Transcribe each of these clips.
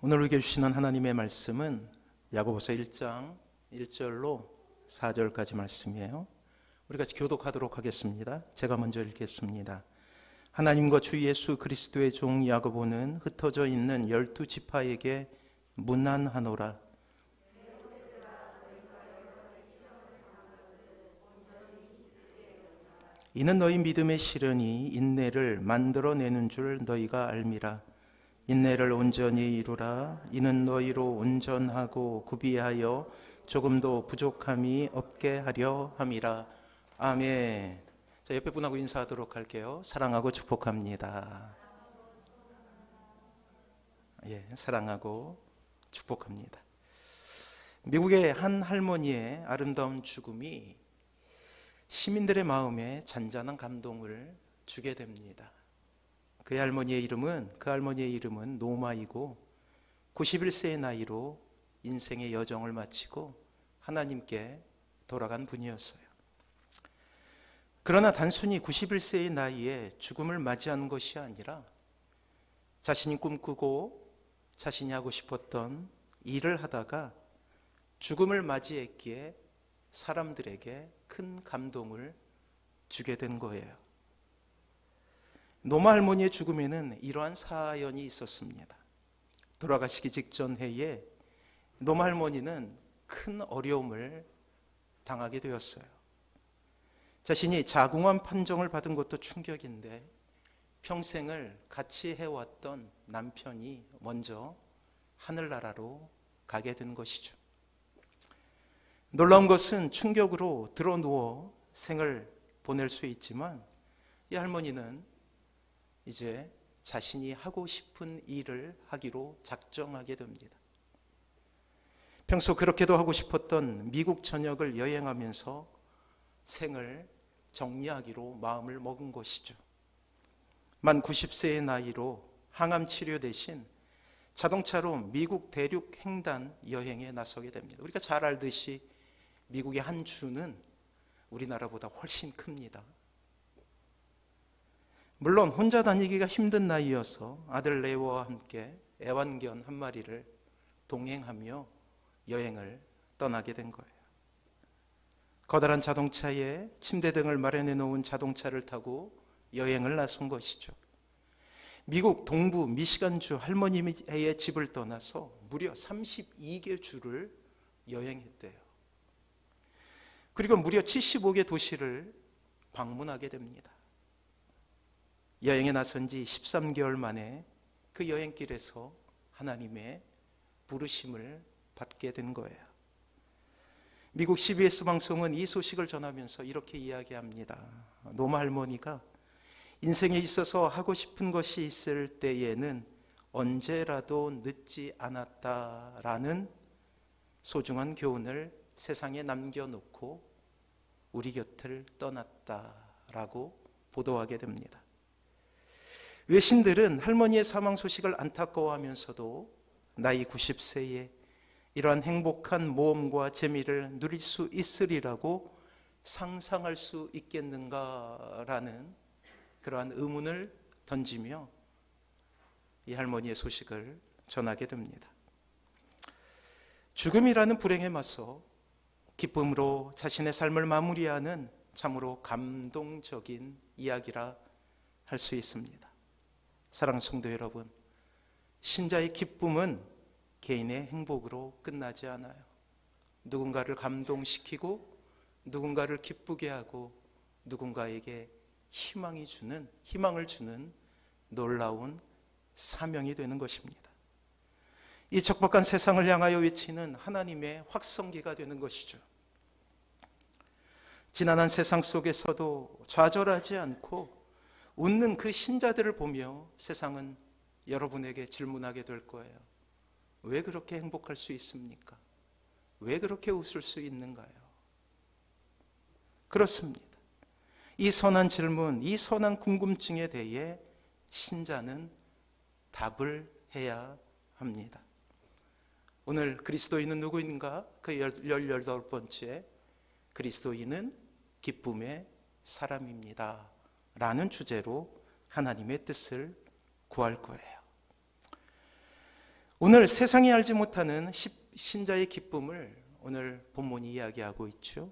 오늘 우리에게 주시는 하나님의 말씀은 야고보서 1장 1절로 4절까지 말씀이에요. 우리 같이 교독하도록 하겠습니다. 제가 먼저 읽겠습니다. 하나님과 주 예수 그리스도의 종 야고보는 흩어져 있는 12지파에게 문안하노라. 이는 너희 믿음의 시련이 인내를 만들어내는 줄 너희가 알미라. 인내를 온전히 이루라. 이는 너희로 온전하고 구비하여 조금도 부족함이 없게 하려 함이라. 아멘. 자, 옆에 분하고 인사하도록 할게요. 사랑하고 축복합니다. 사랑하고 축복합니다. 미국의 한 할머니의 아름다운 죽음이 시민들의 마음에 잔잔한 감동을 주게 됩니다. 그 할머니의 이름은 노마이고 91세의 나이로 인생의 여정을 마치고 하나님께 돌아간 분이었어요. 그러나 단순히 91세의 나이에 죽음을 맞이하는 것이 아니라 자신이 꿈꾸고 자신이 하고 싶었던 일을 하다가 죽음을 맞이했기에 사람들에게 큰 감동을 주게 된 거예요. 노마 할머니의 죽음에는 이러한 사연이 있었습니다. 돌아가시기 직전 해에 노마 할머니는 큰 어려움을 당하게 되었어요. 자신이 자궁암 판정을 받은 것도 충격인데 평생을 같이 해왔던 남편이 먼저 하늘나라로 가게 된 것이죠. 놀라운 것은 충격으로 드러누워 생을 보낼 수 있지만 이 할머니는 이제 자신이 하고 싶은 일을 하기로 작정하게 됩니다. 평소 그렇게도 하고 싶었던 미국 전역을 여행하면서 생을 정리하기로 마음을 먹은 것이죠. 만 90세의 나이로 항암 치료 대신 자동차로 미국 대륙 횡단 여행에 나서게 됩니다. 우리가 잘 알듯이 미국의 한 주는 우리나라보다 훨씬 큽니다. 물론 혼자 다니기가 힘든 나이여서 아들 레오와 함께 애완견 한 마리를 동행하며 여행을 떠나게 된 거예요. 커다란 자동차에 침대 등을 마련해 놓은 자동차를 타고 여행을 나선 것이죠. 미국 동부 미시간주 할머니의 집을 떠나서 무려 32개 주를 여행했대요. 그리고 무려 75개 도시를 방문하게 됩니다. 여행에 나선 지 13개월 만에 그 여행길에서 하나님의 부르심을 받게 된 거예요. 미국 CBS 방송은 이 소식을 전하면서 이렇게 이야기합니다. 노마 할머니가 인생에 있어서 하고 싶은 것이 있을 때에는 언제라도 늦지 않았다라는 소중한 교훈을 세상에 남겨놓고 우리 곁을 떠났다라고 보도하게 됩니다. 외신들은 할머니의 사망 소식을 안타까워하면서도 나이 90세에 이러한 행복한 모험과 재미를 누릴 수 있으리라고 상상할 수 있겠는가라는 그러한 의문을 던지며 이 할머니의 소식을 전하게 됩니다. 죽음이라는 불행에 맞서 기쁨으로 자신의 삶을 마무리하는 참으로 감동적인 이야기라 할 수 있습니다. 사랑하는 성도 여러분, 신자의 기쁨은 개인의 행복으로 끝나지 않아요. 누군가를 감동시키고 누군가를 기쁘게 하고 누군가에게 희망을 주는 놀라운 사명이 되는 것입니다. 이 척박한 세상을 향하여 외치는 하나님의 확성기가 되는 것이죠. 지난한 세상 속에서도 좌절하지 않고 웃는 그 신자들을 보며 세상은 여러분에게 질문하게 될 거예요. 왜 그렇게 행복할 수 있습니까? 왜 그렇게 웃을 수 있는가요? 그렇습니다. 이 선한 질문, 이 선한 궁금증에 대해 신자는 답을 해야 합니다. 오늘 그리스도인은 누구인가? 그 18번째 그리스도인은 기쁨의 사람입니다 라는 주제로 하나님의 뜻을 구할 거예요. 오늘 세상이 알지 못하는 신자의 기쁨을 오늘 본문이 이야기하고 있죠.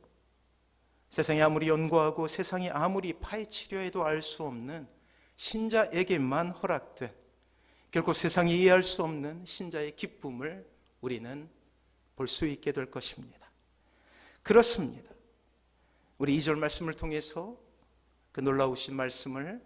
세상이 아무리 연구하고 세상이 아무리 파헤치려 해도 알 수 없는 신자에게만 허락된, 결국 세상이 이해할 수 없는 신자의 기쁨을 우리는 볼 수 있게 될 것입니다. 그렇습니다. 우리 2절 말씀을 통해서 그 놀라우신 말씀을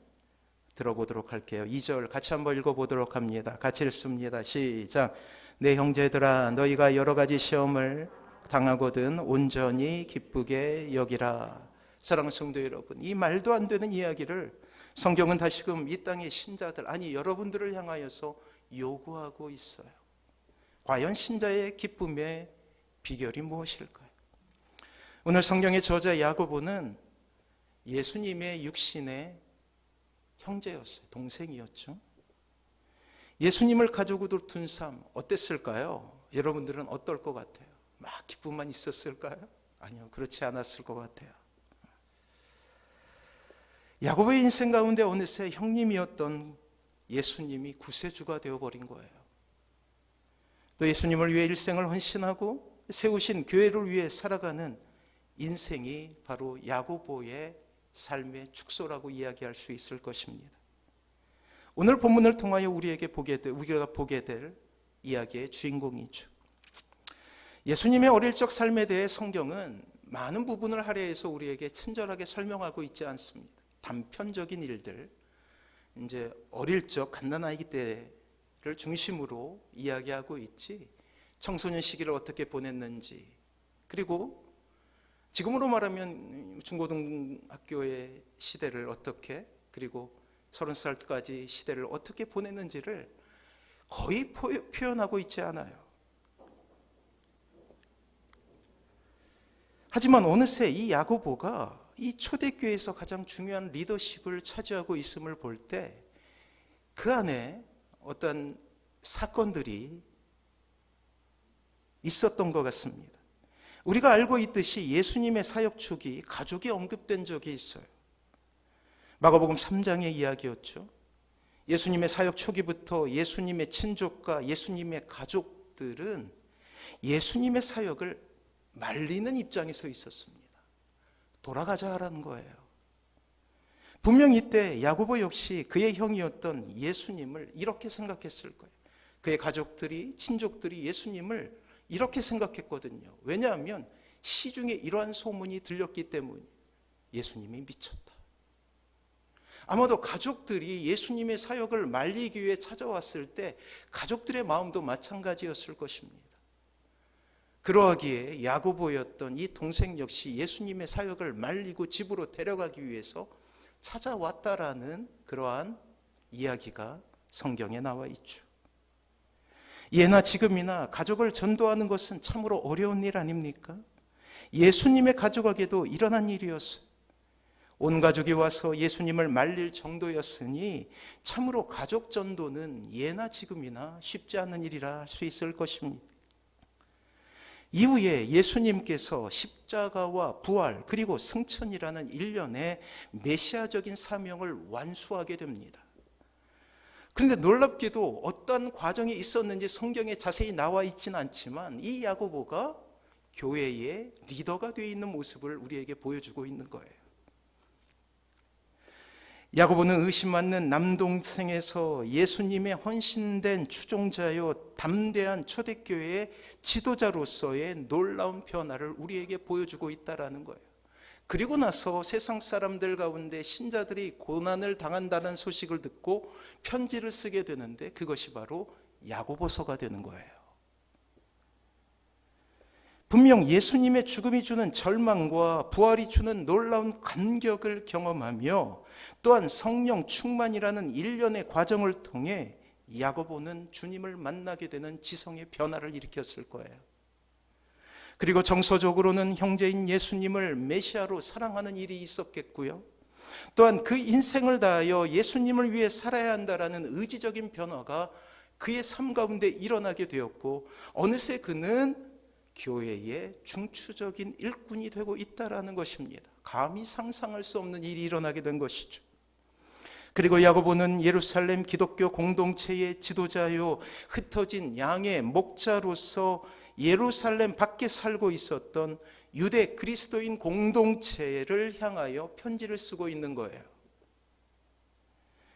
들어보도록 할게요. 2절 같이 한번 읽어보도록 합니다. 같이 읽습니다. 시작. 내 형제들아, 너희가 여러 가지 시험을 당하거든 온전히 기쁘게 여기라. 사랑하는 성도 여러분, 이 말도 안 되는 이야기를 성경은 다시금 이 땅의 신자들, 아니 여러분들을 향하여서 요구하고 있어요. 과연 신자의 기쁨의 비결이 무엇일까요? 오늘 성경의 저자 야고보는 예수님의 육신의 형제였어요. 동생이었죠. 예수님을 가족으로 둔 삶 어땠을까요? 여러분들은 어떨 것 같아요? 막 기쁨만 있었을까요? 아니요, 그렇지 않았을 것 같아요. 야고보의 인생 가운데 어느새 형님이었던 예수님이 구세주가 되어버린 거예요. 또 예수님을 위해 일생을 헌신하고 세우신 교회를 위해 살아가는 인생이 바로 야고보의 삶의 축소라고 이야기할 수 있을 것입니다. 오늘 본문을 통하여 우리가 보게 될 이야기의 주인공이죠. 예수님의 어릴 적 삶에 대해 성경은 많은 부분을 할애해서 우리에게 친절하게 설명하고 있지 않습니다. 단편적인 일들, 이제 어릴 적 갓난아기 때를 중심으로 이야기하고 있지, 청소년 시기를 어떻게 보냈는지, 그리고 지금으로 말하면 중고등학교의 시대를 어떻게, 그리고 30살까지 시대를 어떻게 보냈는지를 거의 표현하고 있지 않아요. 하지만 어느새 이 야고보가 이 초대교회에서 가장 중요한 리더십을 차지하고 있음을 볼 때 그 안에 어떤 사건들이 있었던 것 같습니다. 우리가 알고 있듯이 예수님의 사역 초기 가족이 언급된 적이 있어요. 마가복음 3장의 이야기였죠. 예수님의 사역 초기부터 예수님의 친족과 예수님의 가족들은 예수님의 사역을 말리는 입장에 서 있었습니다. 돌아가자 하라는 거예요. 분명 이때 야고보 역시 그의 형이었던 예수님을 이렇게 생각했을 거예요. 그의 가족들이, 친족들이 예수님을 이렇게 생각했거든요. 왜냐하면 시중에 이러한 소문이 들렸기 때문에 예수님이 미쳤다. 아마도 가족들이 예수님의 사역을 말리기 위해 찾아왔을 때 가족들의 마음도 마찬가지였을 것입니다. 그러하기에 야고보였던 이 동생 역시 예수님의 사역을 말리고 집으로 데려가기 위해서 찾아왔다라는 그러한 이야기가 성경에 나와 있죠. 예나 지금이나 가족을 전도하는 것은 참으로 어려운 일 아닙니까? 예수님의 가족에게도 일어난 일이었어요. 온 가족이 와서 예수님을 말릴 정도였으니 참으로 가족 전도는 예나 지금이나 쉽지 않은 일이라 할 수 있을 것입니다. 이후에 예수님께서 십자가와 부활 그리고 승천이라는 일련의 메시아적인 사명을 완수하게 됩니다. 그런데 놀랍게도 어떤 과정이 있었는지 성경에 자세히 나와 있지는 않지만 이 야고보가 교회의 리더가 되어 있는 모습을 우리에게 보여주고 있는 거예요. 야고보는 의심 많는 남동생에서 예수님의 헌신된 추종자요 담대한 초대교회의 지도자로서의 놀라운 변화를 우리에게 보여주고 있다는 거예요. 그리고 나서 세상 사람들 가운데 신자들이 고난을 당한다는 소식을 듣고 편지를 쓰게 되는데 그것이 바로 야고보서가 되는 거예요. 분명 예수님의 죽음이 주는 절망과 부활이 주는 놀라운 감격을 경험하며 또한 성령 충만이라는 일련의 과정을 통해 야고보는 주님을 만나게 되는 지성의 변화를 일으켰을 거예요. 그리고 정서적으로는 형제인 예수님을 메시아로 사랑하는 일이 있었겠고요. 또한 그 인생을 다하여 예수님을 위해 살아야 한다라는 의지적인 변화가 그의 삶 가운데 일어나게 되었고 어느새 그는 교회의 중추적인 일꾼이 되고 있다라는 것입니다. 감히 상상할 수 없는 일이 일어나게 된 것이죠. 그리고 야고보는 예루살렘 기독교 공동체의 지도자요, 흩어진 양의 목자로서 예루살렘 밖에 살고 있었던 유대 그리스도인 공동체를 향하여 편지를 쓰고 있는 거예요.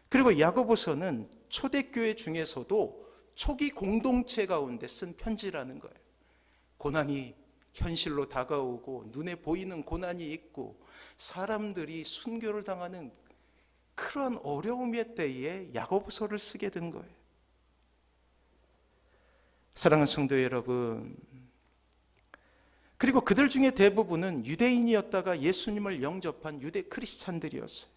그리고 야고보서는 초대교회 중에서도 초기 공동체 가운데 쓴 편지라는 거예요. 고난이 현실로 다가오고 눈에 보이는 고난이 있고 사람들이 순교를 당하는 그런 어려움의 때에 야고보서를 쓰게 된 거예요. 사랑하는 성도 여러분, 그리고 그들 중에 대부분은 유대인이었다가 예수님을 영접한 유대 크리스찬들이었어요.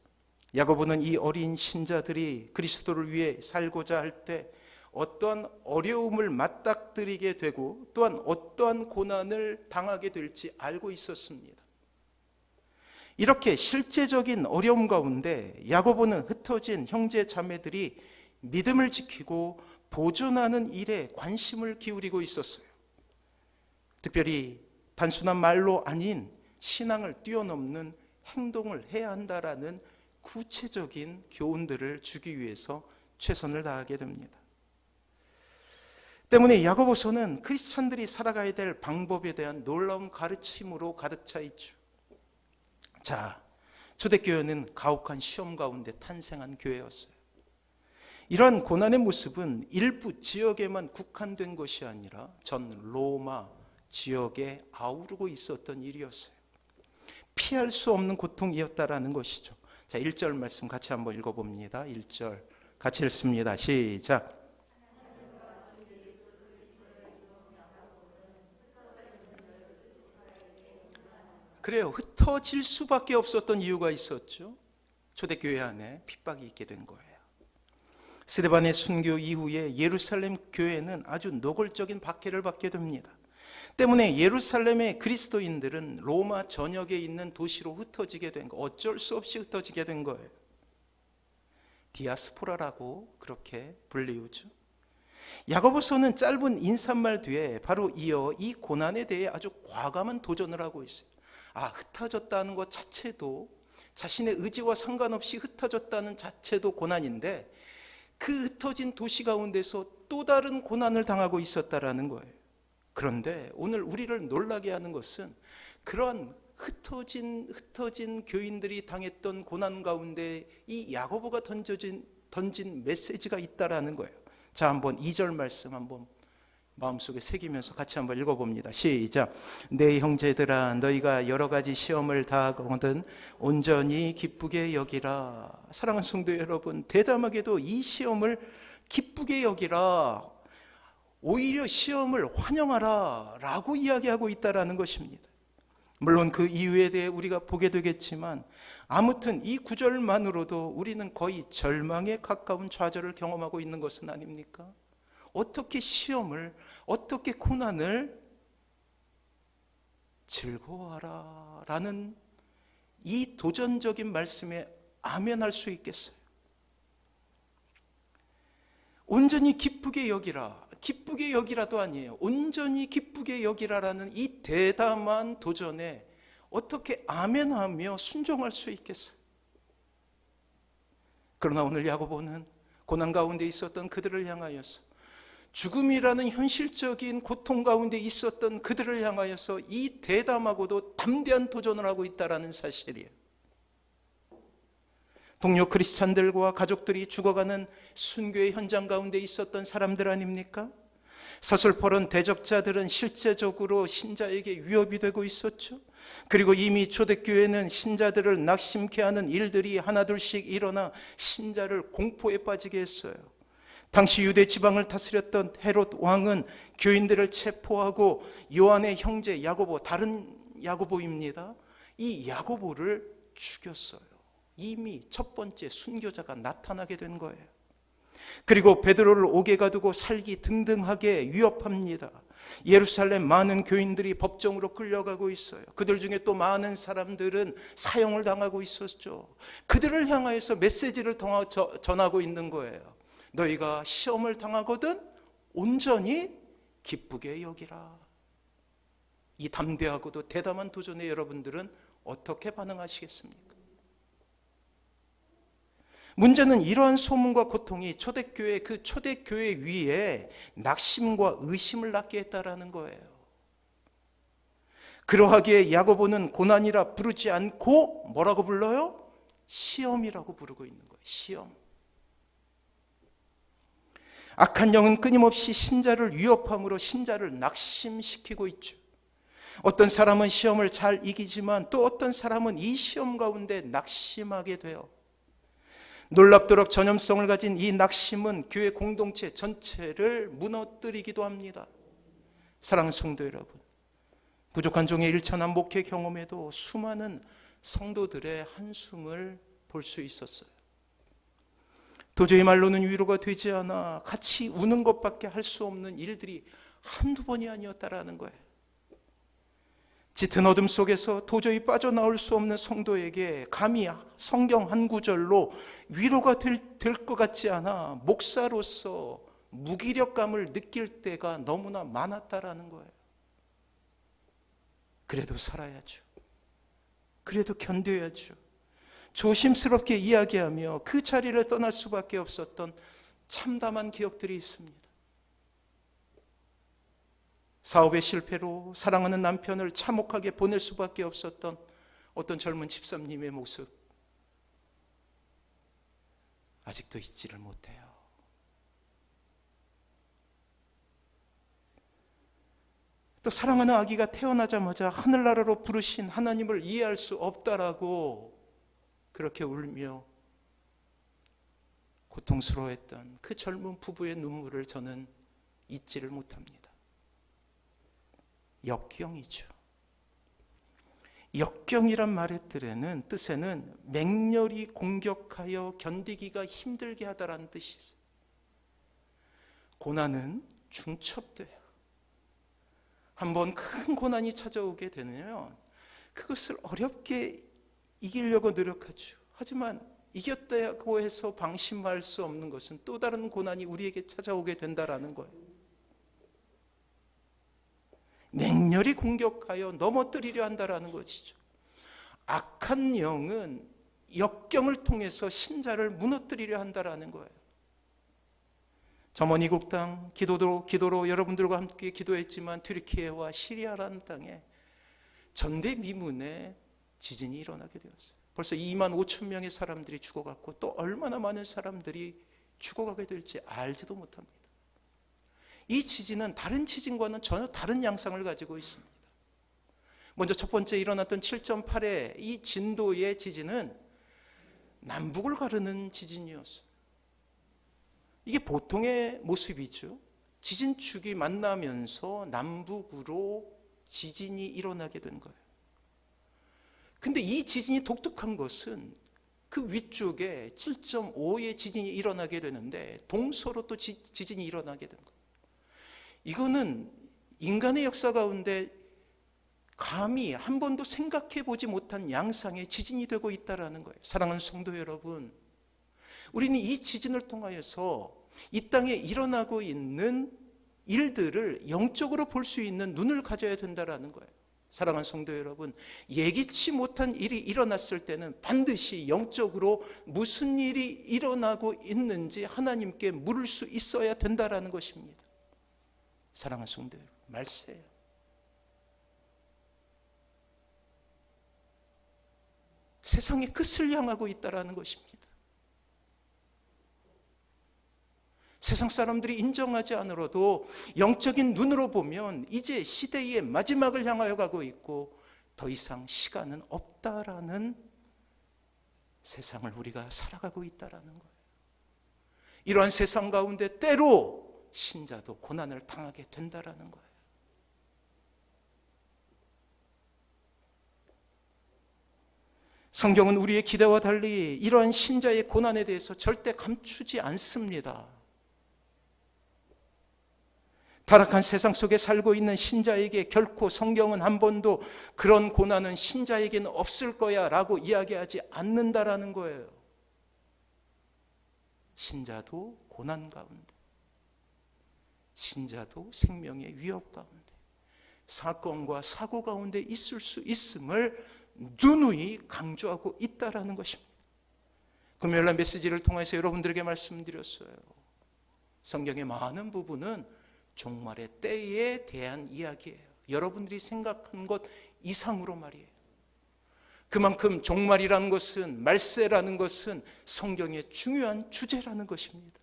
야고보는 이 어린 신자들이 그리스도를 위해 살고자 할 때 어떠한 어려움을 맞닥뜨리게 되고 또한 어떠한 고난을 당하게 될지 알고 있었습니다. 이렇게 실제적인 어려움 가운데 야고보는 흩어진 형제 자매들이 믿음을 지키고 보존하는 일에 관심을 기울이고 있었어요. 특별히 단순한 말로 아닌 신앙을 뛰어넘는 행동을 해야 한다라는 구체적인 교훈들을 주기 위해서 최선을 다하게 됩니다. 때문에 야고보서는 크리스찬들이 살아가야 될 방법에 대한 놀라운 가르침으로 가득 차 있죠. 자, 초대교회는 가혹한 시험 가운데 탄생한 교회였어요. 이러한 고난의 모습은 일부 지역에만 국한된 것이 아니라 전 로마 지역에 아우르고 있었던 일이었어요. 피할 수 없는 고통이었다라는 것이죠. 자, 1절 말씀 같이 한번 읽어봅니다. 1절 같이 읽습니다. 시작. 그래요. 흩어질 수밖에 없었던 이유가 있었죠. 초대교회 안에 핍박이 있게 된 거예요. 스데반의 순교 이후에 예루살렘 교회는 아주 노골적인 박해를 받게 됩니다. 때문에 예루살렘의 그리스도인들은 로마 전역에 있는 도시로 흩어지게 된 거, 어쩔 수 없이 흩어지게 된 거예요. 디아스포라라고 그렇게 불리우죠. 야고보서는 짧은 인사말 뒤에 바로 이어 이 고난에 대해 아주 과감한 도전을 하고 있어요. 흩어졌다는 것 자체도, 자신의 의지와 상관없이 흩어졌다는 자체도 고난인데 그 흩어진 도시 가운데서 또 다른 고난을 당하고 있었다라는 거예요. 그런데 오늘 우리를 놀라게 하는 것은 그런 흩어진 교인들이 당했던 고난 가운데 이 야고보가 던진 메시지가 있다라는 거예요. 자, 한번 2절 말씀 한번 마음속에 새기면서 같이 한번 읽어봅니다. 시작. 내 형제들아, 너희가 여러 가지 시험을 당하거든 온전히 기쁘게 여기라. 사랑하는 성도 여러분, 대담하게도 이 시험을 기쁘게 여기라, 오히려 시험을 환영하라 라고 이야기하고 있다라는 것입니다. 물론 그 이유에 대해 우리가 보게 되겠지만 아무튼 이 구절만으로도 우리는 거의 절망에 가까운 좌절을 경험하고 있는 것은 아닙니까? 어떻게 시험을, 어떻게 고난을 즐거워하라 라는 이 도전적인 말씀에 아멘할 수 있겠어요? 온전히 기쁘게 여기라, 기쁘게 여기라도 아니에요. 온전히 기쁘게 여기라라는 이 대담한 도전에 어떻게 아멘하며 순종할 수 있겠어요? 그러나 오늘 야고보는 고난 가운데 있었던 그들을 향하여서, 죽음이라는 현실적인 고통 가운데 있었던 그들을 향하여서 이 대담하고도 담대한 도전을 하고 있다는 사실이에요. 동료 크리스찬들과 가족들이 죽어가는 순교의 현장 가운데 있었던 사람들 아닙니까? 서슬퍼런 대적자들은 실제적으로 신자에게 위협이 되고 있었죠. 그리고 이미 초대교회는 신자들을 낙심케 하는 일들이 하나둘씩 일어나 신자를 공포에 빠지게 했어요. 당시 유대 지방을 다스렸던 헤롯 왕은 교인들을 체포하고 요한의 형제 야고보, 다른 야고보입니다, 이 야고보를 죽였어요. 이미 첫 번째 순교자가 나타나게 된 거예요. 그리고 베드로를 옥에 가두고 살기 등등하게 위협합니다. 예루살렘 많은 교인들이 법정으로 끌려가고 있어요. 그들 중에 또 많은 사람들은 사형을 당하고 있었죠. 그들을 향하여서 메시지를 전하고 있는 거예요. 너희가 시험을 당하거든 온전히 기쁘게 여기라. 이 담대하고도 대담한 도전에 여러분들은 어떻게 반응하시겠습니까? 문제는 이러한 소문과 고통이 초대교회, 그 초대교회 위에 낙심과 의심을 낳게 했다라는 거예요. 그러하기에 야고보는 고난이라 부르지 않고 뭐라고 불러요? 시험이라고 부르고 있는 거예요. 시험. 악한 영은 끊임없이 신자를 위협함으로 신자를 낙심시키고 있죠. 어떤 사람은 시험을 잘 이기지만 또 어떤 사람은 이 시험 가운데 낙심하게 돼요. 놀랍도록 전염성을 가진 이 낙심은 교회 공동체 전체를 무너뜨리기도 합니다. 사랑하는 성도 여러분, 부족한 종의 일천한 목회 경험에도 수많은 성도들의 한숨을 볼 수 있었어요. 도저히 말로는 위로가 되지 않아 같이 우는 것밖에 할 수 없는 일들이 한두 번이 아니었다라는 거예요. 짙은 어둠 속에서 도저히 빠져나올 수 없는 성도에게 감히 성경 한 구절로 위로가 될 것 같지 않아 목사로서 무기력감을 느낄 때가 너무나 많았다라는 거예요. 그래도 살아야죠. 그래도 견뎌야죠. 조심스럽게 이야기하며 그 자리를 떠날 수밖에 없었던 참담한 기억들이 있습니다. 사업의 실패로 사랑하는 남편을 참혹하게 보낼 수밖에 없었던 어떤 젊은 집사님의 모습, 아직도 잊지를 못해요. 또 사랑하는 아기가 태어나자마자 하늘나라로 부르신 하나님을 이해할 수 없다라고 그렇게 울며 고통스러워했던 그 젊은 부부의 눈물을 저는 잊지를 못합니다. 역경이죠. 역경이란 말의 뜻에는 맹렬히 공격하여 견디기가 힘들게 하다라는 뜻이 있어요. 고난은 중첩돼요. 한번 큰 고난이 찾아오게 되면 그것을 어렵게 이기려고 노력하죠. 하지만 이겼다고 해서 방심할 수 없는 것은 또 다른 고난이 우리에게 찾아오게 된다라는 거예요. 맹렬히 공격하여 넘어뜨리려 한다라는 것이죠. 악한 영은 역경을 통해서 신자를 무너뜨리려 한다라는 거예요. 점원 이국 땅 기도로 여러분들과 함께 기도했지만 튀르키예와 시리아라는 땅에 전대미문의 지진이 일어나게 되었어요. 벌써 2만 5천 명의 사람들이 죽어갔고 또 얼마나 많은 사람들이 죽어가게 될지 알지도 못합니다. 이 지진은 다른 지진과는 전혀 다른 양상을 가지고 있습니다. 먼저 첫 번째 일어났던 7.8의 이 진도의 지진은 남북을 가르는 지진이었어요. 이게 보통의 모습이죠. 지진축이 만나면서 남북으로 지진이 일어나게 된 거예요. 근데 이 지진이 독특한 것은 그 위쪽에 7.5의 지진이 일어나게 되는데 동서로 또 지진이 일어나게 된 거예요. 이거는 인간의 역사 가운데 감히 한 번도 생각해 보지 못한 양상의 지진이 되고 있다는 거예요. 사랑하는 성도 여러분, 우리는 이 지진을 통하여서 이 땅에 일어나고 있는 일들을 영적으로 볼 수 있는 눈을 가져야 된다는 거예요. 사랑하는 성도 여러분, 예기치 못한 일이 일어났을 때는 반드시 영적으로 무슨 일이 일어나고 있는지 하나님께 물을 수 있어야 된다는 것입니다. 사랑하는 성도 여러분, 말세예요. 세상의 끝을 향하고 있다는 것입니다. 세상 사람들이 인정하지 않으려도 영적인 눈으로 보면 이제 시대의 마지막을 향하여 가고 있고 더 이상 시간은 없다라는 세상을 우리가 살아가고 있다는 거예요. 이러한 세상 가운데 때로 신자도 고난을 당하게 된다는 거예요. 성경은 우리의 기대와 달리 이러한 신자의 고난에 대해서 절대 감추지 않습니다. 타락한 세상 속에 살고 있는 신자에게 결코 성경은 한 번도 그런 고난은 신자에게는 없을 거야 라고 이야기하지 않는다라는 거예요. 신자도 고난 가운데, 신자도 생명의 위협 가운데, 사건과 사고 가운데 있을 수 있음을 누누이 강조하고 있다라는 것입니다. 금요일날 메시지를 통해서 여러분들에게 말씀드렸어요. 성경의 많은 부분은 종말의 때에 대한 이야기예요. 여러분들이 생각한 것 이상으로 말이에요. 그만큼 종말이라는 것은, 말세라는 것은 성경의 중요한 주제라는 것입니다.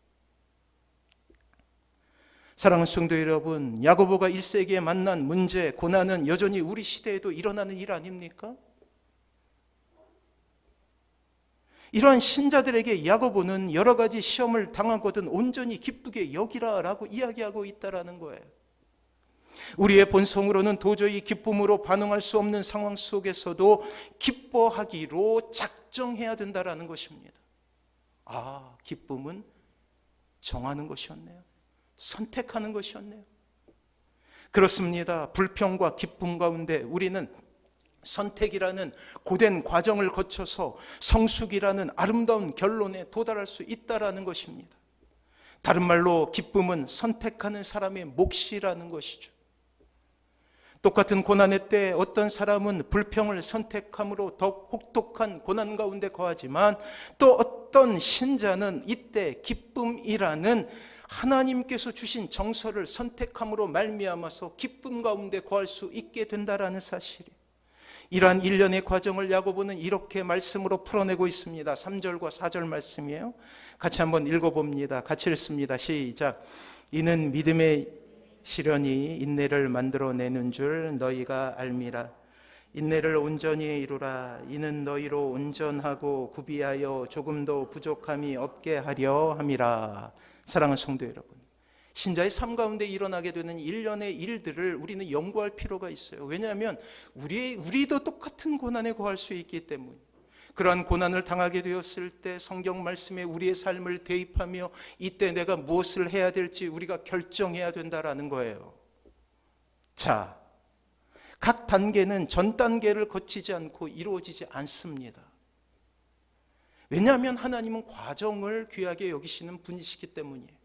사랑하는 성도 여러분, 야고보가 1세기에 만난 문제, 고난은 여전히 우리 시대에도 일어나는 일 아닙니까? 이러한 신자들에게 야고보는 여러 가지 시험을 당하거든 온전히 기쁘게 여기라라고 이야기하고 있다라는 거예요. 우리의 본성으로는 도저히 기쁨으로 반응할 수 없는 상황 속에서도 기뻐하기로 작정해야 된다라는 것입니다. 아, 기쁨은 정하는 것이었네요. 선택하는 것이었네요. 그렇습니다. 불평과 기쁨 가운데 우리는 선택이라는 고된 과정을 거쳐서 성숙이라는 아름다운 결론에 도달할 수 있다라는 것입니다. 다른 말로 기쁨은 선택하는 사람의 몫이라는 것이죠. 똑같은 고난의 때 어떤 사람은 불평을 선택함으로 더 혹독한 고난 가운데 거하지만, 또 어떤 신자는 이때 기쁨이라는 하나님께서 주신 정서를 선택함으로 말미암아서 기쁨 가운데 거할 수 있게 된다라는 사실이, 이러한 일련의 과정을 야고보는 이렇게 말씀으로 풀어내고 있습니다. 3절과 4절 말씀이에요. 같이 한번 읽어봅니다. 같이 읽습니다. 시작. 이는 믿음의 시련이 인내를 만들어내는 줄 너희가 알미라. 인내를 온전히 이루라. 이는 너희로 온전하고 구비하여 조금도 부족함이 없게 하려 함이라. 사랑하는 성도 여러분, 신자의 삶 가운데 일어나게 되는 일련의 일들을 우리는 연구할 필요가 있어요. 왜냐하면 우리도 똑같은 고난에 거할 수 있기 때문에, 그러한 고난을 당하게 되었을 때 성경 말씀에 우리의 삶을 대입하며 이때 내가 무엇을 해야 될지 우리가 결정해야 된다라는 거예요. 자, 각 단계는 전 단계를 거치지 않고 이루어지지 않습니다. 왜냐하면 하나님은 과정을 귀하게 여기시는 분이시기 때문이에요.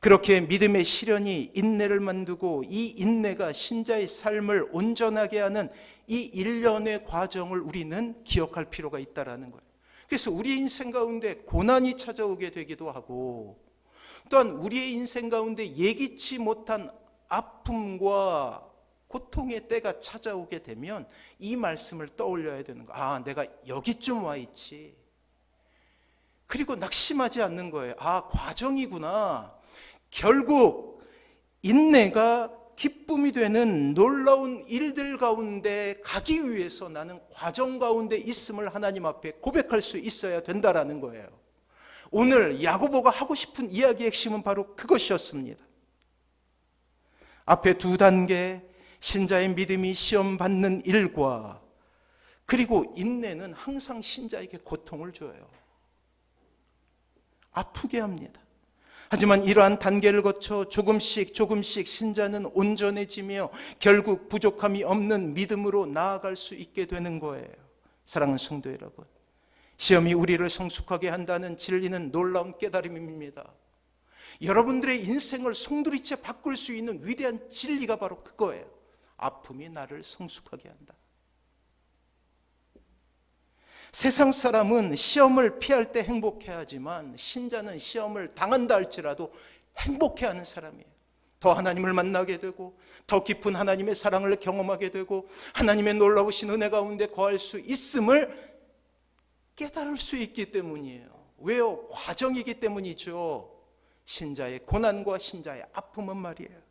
그렇게 믿음의 시련이 인내를 만들고, 이 인내가 신자의 삶을 온전하게 하는 이 일련의 과정을 우리는 기억할 필요가 있다는 거예요. 그래서 우리의 인생 가운데 고난이 찾아오게 되기도 하고, 또한 우리의 인생 가운데 예기치 못한 아픔과 고통의 때가 찾아오게 되면 이 말씀을 떠올려야 되는 거예요. 아, 내가 여기쯤 와 있지. 그리고 낙심하지 않는 거예요. 아, 과정이구나. 결국 인내가 기쁨이 되는 놀라운 일들 가운데 가기 위해서 나는 과정 가운데 있음을 하나님 앞에 고백할 수 있어야 된다라는 거예요. 오늘 야고보가 하고 싶은 이야기의 핵심은 바로 그것이었습니다. 앞에 두 단계, 신자의 믿음이 시험받는 일과, 그리고 인내는 항상 신자에게 고통을 줘요. 아프게 합니다. 하지만 이러한 단계를 거쳐 조금씩 신자는 온전해지며 결국 부족함이 없는 믿음으로 나아갈 수 있게 되는 거예요. 사랑하는 성도 여러분, 시험이 우리를 성숙하게 한다는 진리는 놀라운 깨달음입니다. 여러분들의 인생을 송두리째 바꿀 수 있는 위대한 진리가 바로 그거예요. 아픔이 나를 성숙하게 한다. 세상 사람은 시험을 피할 때 행복해하지만 신자는 시험을 당한다 할지라도 행복해하는 사람이에요. 더 하나님을 만나게 되고, 더 깊은 하나님의 사랑을 경험하게 되고, 하나님의 놀라우신 은혜 가운데 거할 수 있음을 깨달을 수 있기 때문이에요. 왜요? 과정이기 때문이죠. 신자의 고난과 신자의 아픔은 말이에요.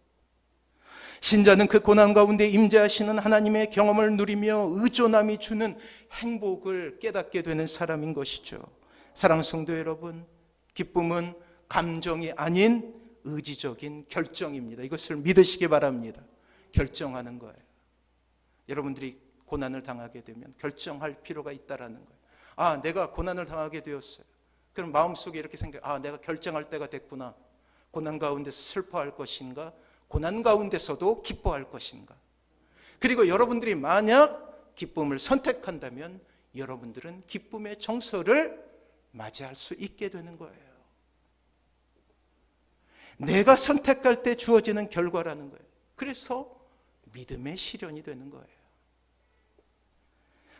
신자는 그 고난 가운데 임재하시는 하나님의 경험을 누리며 의존함이 주는 행복을 깨닫게 되는 사람인 것이죠. 사랑하는 성도 여러분, 기쁨은 감정이 아닌 의지적인 결정입니다. 이것을 믿으시기 바랍니다. 결정하는 거예요. 여러분들이 고난을 당하게 되면 결정할 필요가 있다라는 거예요. 아, 내가 고난을 당하게 되었어요. 그럼 마음속에 이렇게 생각해요. 아, 내가 결정할 때가 됐구나. 고난 가운데서 슬퍼할 것인가? 고난 가운데서도 기뻐할 것인가? 그리고 여러분들이 만약 기쁨을 선택한다면 여러분들은 기쁨의 정서를 맞이할 수 있게 되는 거예요. 내가 선택할 때 주어지는 결과라는 거예요. 그래서 믿음의 시련이 되는 거예요.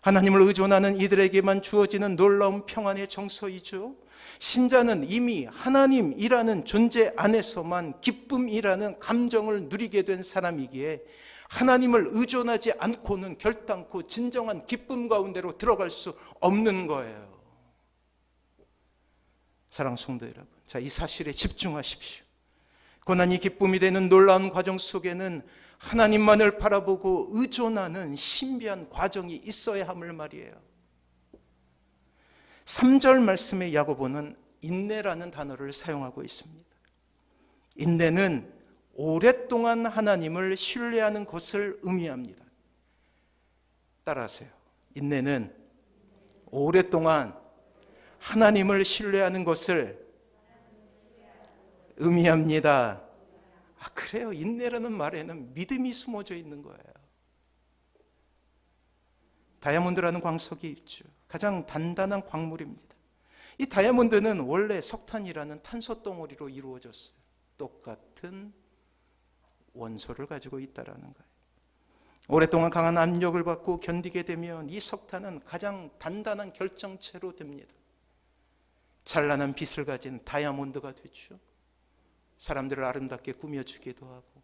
하나님을 의존하는 이들에게만 주어지는 놀라운 평안의 정서이죠. 신자는 이미 하나님이라는 존재 안에서만 기쁨이라는 감정을 누리게 된 사람이기에 하나님을 의존하지 않고는 결단코 진정한 기쁨 가운데로 들어갈 수 없는 거예요. 사랑하는 성도 여러분, 자, 이 사실에 집중하십시오. 고난이 기쁨이 되는 놀라운 과정 속에는 하나님만을 바라보고 의존하는 신비한 과정이 있어야 함을 말이에요. 3절 말씀에 야고보는 인내라는 단어를 사용하고 있습니다. 인내는 오랫동안 하나님을 신뢰하는 것을 의미합니다. 따라하세요. 인내는 오랫동안 하나님을 신뢰하는 것을 의미합니다. 그래요. 인내라는 말에는 믿음이 숨어져 있는 거예요. 다이아몬드라는 광석이 있죠. 가장 단단한 광물입니다. 이 다이아몬드는 원래 석탄이라는 탄소 덩어리로 이루어졌어요. 똑같은 원소를 가지고 있다라는 거예요. 오랫동안 강한 압력을 받고 견디게 되면 이 석탄은 가장 단단한 결정체로 됩니다. 찬란한 빛을 가진 다이아몬드가 되죠. 사람들을 아름답게 꾸며주기도 하고,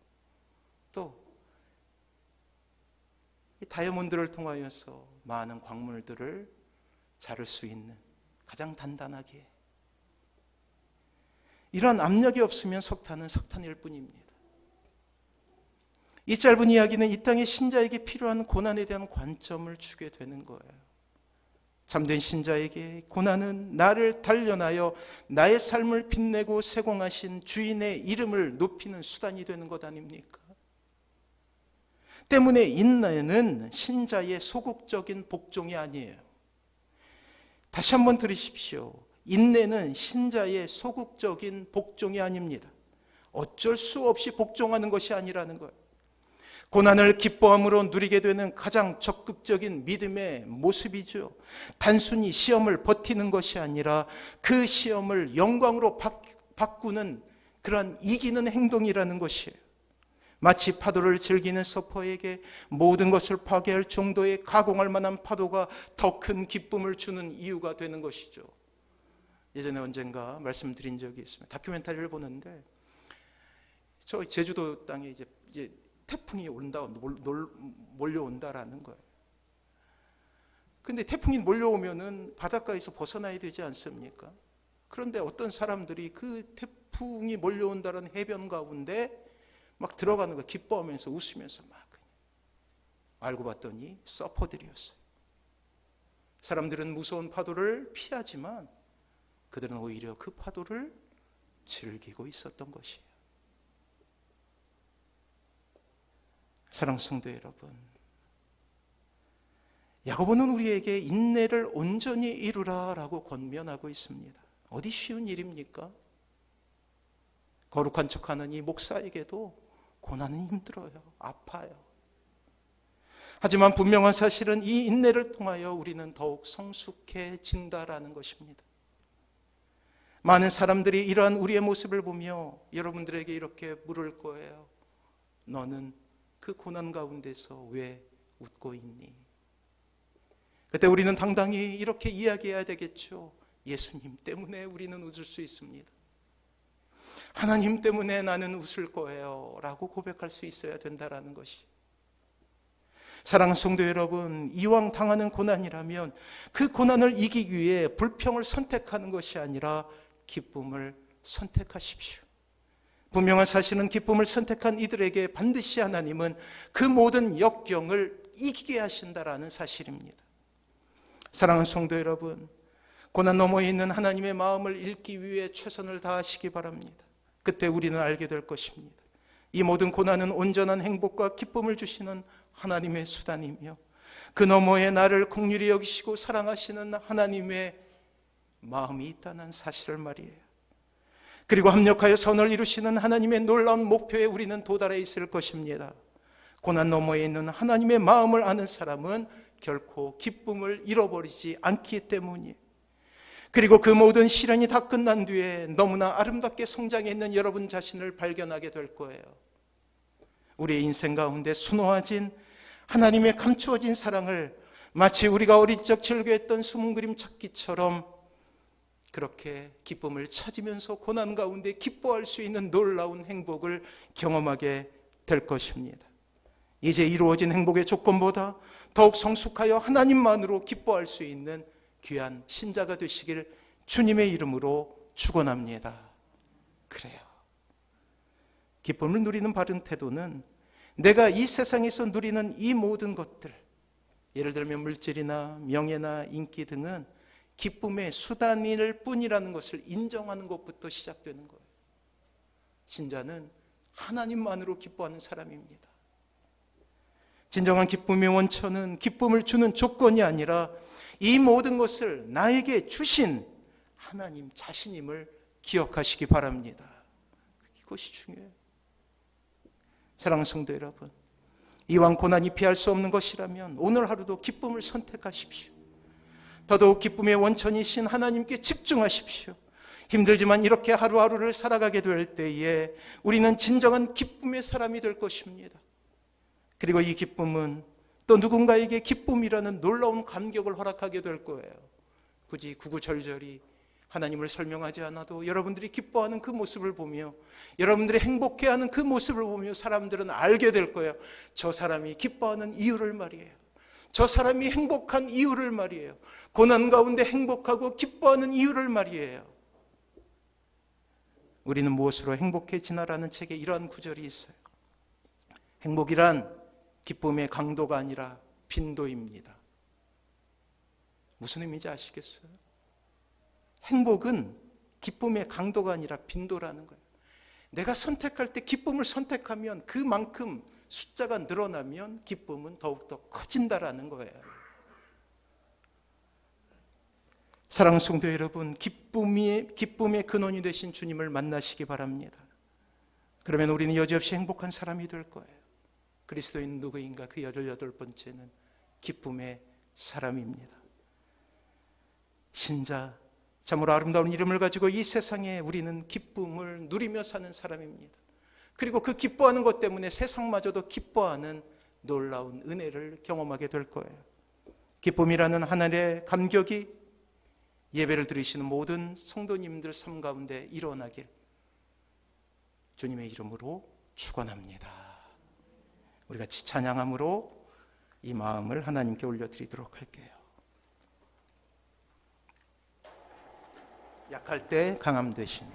또 이 다이아몬드를 통하여서 많은 광물들을 자를 수 있는 가장 단단하게, 이러한 압력이 없으면 석탄은 석탄일 뿐입니다. 이 짧은 이야기는 이 땅의 신자에게 필요한 고난에 대한 관점을 주게 되는 거예요. 참된 신자에게 고난은 나를 단련하여 나의 삶을 빛내고 세공하신 주인의 이름을 높이는 수단이 되는 것 아닙니까? 때문에 인내는 신자의 소극적인 복종이 아니에요. 다시 한번 들으십시오. 인내는 신자의 소극적인 복종이 아닙니다. 어쩔 수 없이 복종하는 것이 아니라는 거예요. 고난을 기뻐함으로 누리게 되는 가장 적극적인 믿음의 모습이죠. 단순히 시험을 버티는 것이 아니라 그 시험을 영광으로 바꾸는 그러한 이기는 행동이라는 것이에요. 마치 파도를 즐기는 서퍼에게 모든 것을 파괴할 정도의 가공할 만한 파도가 더 큰 기쁨을 주는 이유가 되는 것이죠. 예전에 언젠가 말씀드린 적이 있습니다. 다큐멘터리를 보는데 저 제주도 땅에 이제 태풍이 온다, 몰려온다라는 거예요. 근데 태풍이 몰려오면은 바닷가에서 벗어나야 되지 않습니까? 그런데 어떤 사람들이 그 태풍이 몰려온다는 해변 가운데 막 들어가는 거 기뻐하면서 웃으면서 막 알고 봤더니 서퍼들이었어요. 사람들은 무서운 파도를 피하지만 그들은 오히려 그 파도를 즐기고 있었던 것이에요. 사랑하는 성도 여러분, 야고보는 우리에게 인내를 온전히 이루라라고 권면하고 있습니다. 어디 쉬운 일입니까? 거룩한 척하는 이 목사에게도 고난은 힘들어요. 아파요. 하지만 분명한 사실은 이 인내를 통하여 우리는 더욱 성숙해진다라는 것입니다. 많은 사람들이 이러한 우리의 모습을 보며 여러분들에게 이렇게 물을 거예요. 너는 그 고난 가운데서 왜 웃고 있니? 그때 우리는 당당히 이렇게 이야기해야 되겠죠. 예수님 때문에 우리는 웃을 수 있습니다. 하나님 때문에 나는 웃을 거예요 라고 고백할 수 있어야 된다는 것이. 사랑하는 성도 여러분, 이왕 당하는 고난이라면 그 고난을 이기기 위해 불평을 선택하는 것이 아니라 기쁨을 선택하십시오. 분명한 사실은 기쁨을 선택한 이들에게 반드시 하나님은 그 모든 역경을 이기게 하신다라는 사실입니다. 사랑하는 성도 여러분, 고난 너머에 있는 하나님의 마음을 읽기 위해 최선을 다하시기 바랍니다. 그때 우리는 알게 될 것입니다. 이 모든 고난은 온전한 행복과 기쁨을 주시는 하나님의 수단이며 그 너머에 나를 긍휼히 여기시고 사랑하시는 하나님의 마음이 있다는 사실을 말이에요. 그리고 합력하여 선을 이루시는 하나님의 놀라운 목표에 우리는 도달해 있을 것입니다. 고난 너머에 있는 하나님의 마음을 아는 사람은 결코 기쁨을 잃어버리지 않기 때문이에요. 그리고 그 모든 시련이 다 끝난 뒤에 너무나 아름답게 성장해 있는 여러분 자신을 발견하게 될 거예요. 우리의 인생 가운데 순호하진 하나님의 감추어진 사랑을 마치 우리가 어릴 적 즐겨했던 숨은 그림 찾기처럼 그렇게 기쁨을 찾으면서 고난 가운데 기뻐할 수 있는 놀라운 행복을 경험하게 될 것입니다. 이제 이루어진 행복의 조건보다 더욱 성숙하여 하나님만으로 기뻐할 수 있는 귀한 신자가 되시길 주님의 이름으로 축원합니다. 그래요. 기쁨을 누리는 바른 태도는 내가 이 세상에서 누리는 이 모든 것들, 예를 들면 물질이나 명예나 인기 등은 기쁨의 수단일 뿐이라는 것을 인정하는 것부터 시작되는 거예요. 신자는 하나님만으로 기뻐하는 사람입니다. 진정한 기쁨의 원천은 기쁨을 주는 조건이 아니라 이 모든 것을 나에게 주신 하나님 자신임을 기억하시기 바랍니다. 이것이 중요해요. 사랑하는 성도 여러분, 이왕 고난이 피할 수 없는 것이라면 오늘 하루도 기쁨을 선택하십시오. 더더욱 기쁨의 원천이신 하나님께 집중하십시오. 힘들지만 이렇게 하루하루를 살아가게 될 때에 우리는 진정한 기쁨의 사람이 될 것입니다. 그리고 이 기쁨은 또 누군가에게 기쁨이라는 놀라운 감격을 허락하게 될 거예요. 굳이 구구절절히 하나님을 설명하지 않아도 여러분들이 기뻐하는 그 모습을 보며, 여러분들이 행복해하는 그 모습을 보며 사람들은 알게 될 거예요. 저 사람이 기뻐하는 이유를 말이에요. 저 사람이 행복한 이유를 말이에요. 고난 가운데 행복하고 기뻐하는 이유를 말이에요. 우리는 무엇으로 행복해지나라는 책에 이러한 구절이 있어요. 행복이란 기쁨의 강도가 아니라 빈도입니다. 무슨 의미인지 아시겠어요? 행복은 기쁨의 강도가 아니라 빈도라는 거예요. 내가 선택할 때 기쁨을 선택하면 그만큼 숫자가 늘어나면 기쁨은 더욱더 커진다라는 거예요. 사랑하는 성도 여러분, 기쁨의 근원이 되신 주님을 만나시기 바랍니다. 그러면 우리는 여지없이 행복한 사람이 될 거예요. 그리스도인 누구인가? 그 18번째는 기쁨의 사람입니다. 신자, 참으로 아름다운 이름을 가지고 이 세상에 우리는 기쁨을 누리며 사는 사람입니다. 그리고 그 기뻐하는 것 때문에 세상마저도 기뻐하는 놀라운 은혜를 경험하게 될 거예요. 기쁨이라는 하나님의 감격이 예배를 드리시는 모든 성도님들 삶 가운데 일어나길 주님의 이름으로 축원합니다. 우리 같이 찬양함으로 이 마음을 하나님께 올려드리도록 할게요. 약할 때 강함 되시니.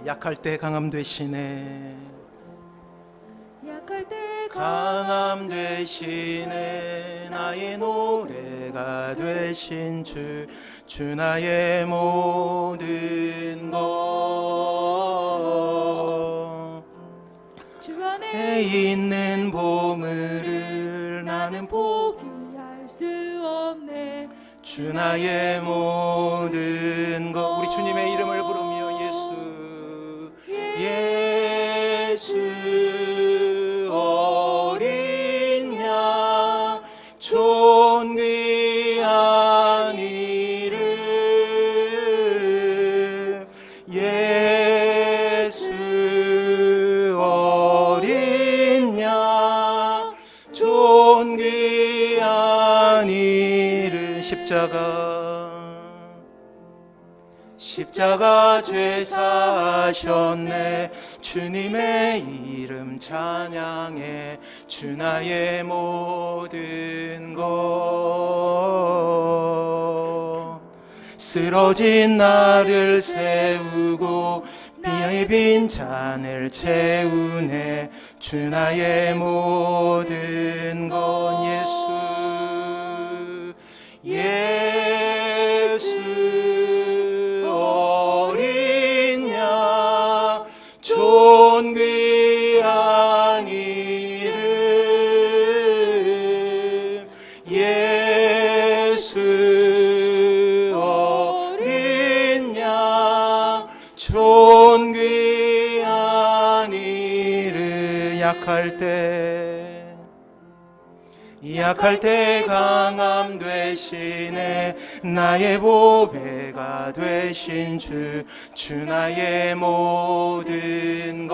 약할 때 강함 되시네. 약할 때 강함 되시네. 나의 노래가 되신 주 나의 모든 것. 주 안에 있는 보물을 나는 포기할 수 없네. 주 나의 모든 것. 우리 주님의 이름을 부르며 예수 어린 양 존귀한 이름 예수 어린 양 존귀한 이름. 십자가 죄 사하셨네. 주님의 이름 찬양해. 주 나의 모든 것. 쓰러진 나를 세우고 비의 빈 잔을 채우네. 주 나의 모든 것. 예수 어린 양 존귀한 이름 예수 어린 양 존귀한 이름. 약할 때 약할 때 강함 되시네. 나의 보배가 되신 주 나의 모든 것.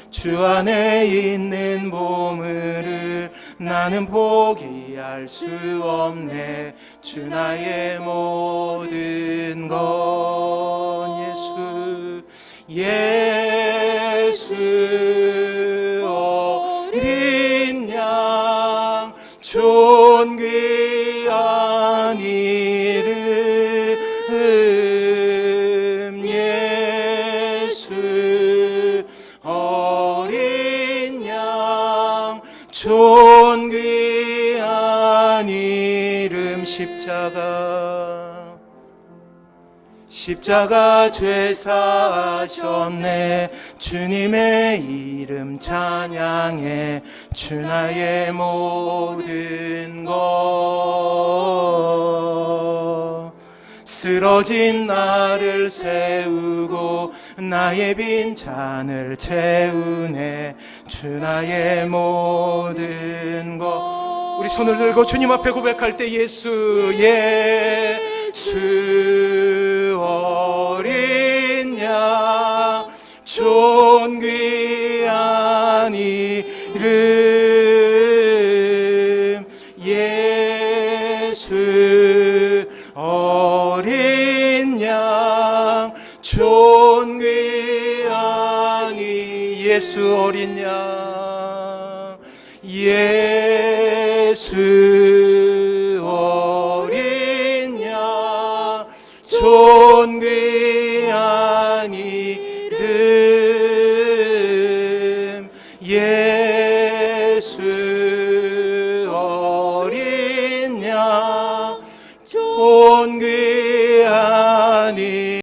주 안에 있는 보물을 나는 포기할 수 없네. 주 나의 모든 것. 예수 어린 양 존귀한 이름. 예수 어린 양 존귀한 이름. 십자가 죄 사하셨네. 주님의 이름 찬양해. 주 나의 모든 것. 쓰러진 나를 세우고 나의 빈 잔을 채우네. 주 나의 모든 것. 우리 손을 들고 주님 앞에 고백할 때 예수 어린 양 존귀한 이름. 예수 어린 양 존귀한 예수 어린 양. 예수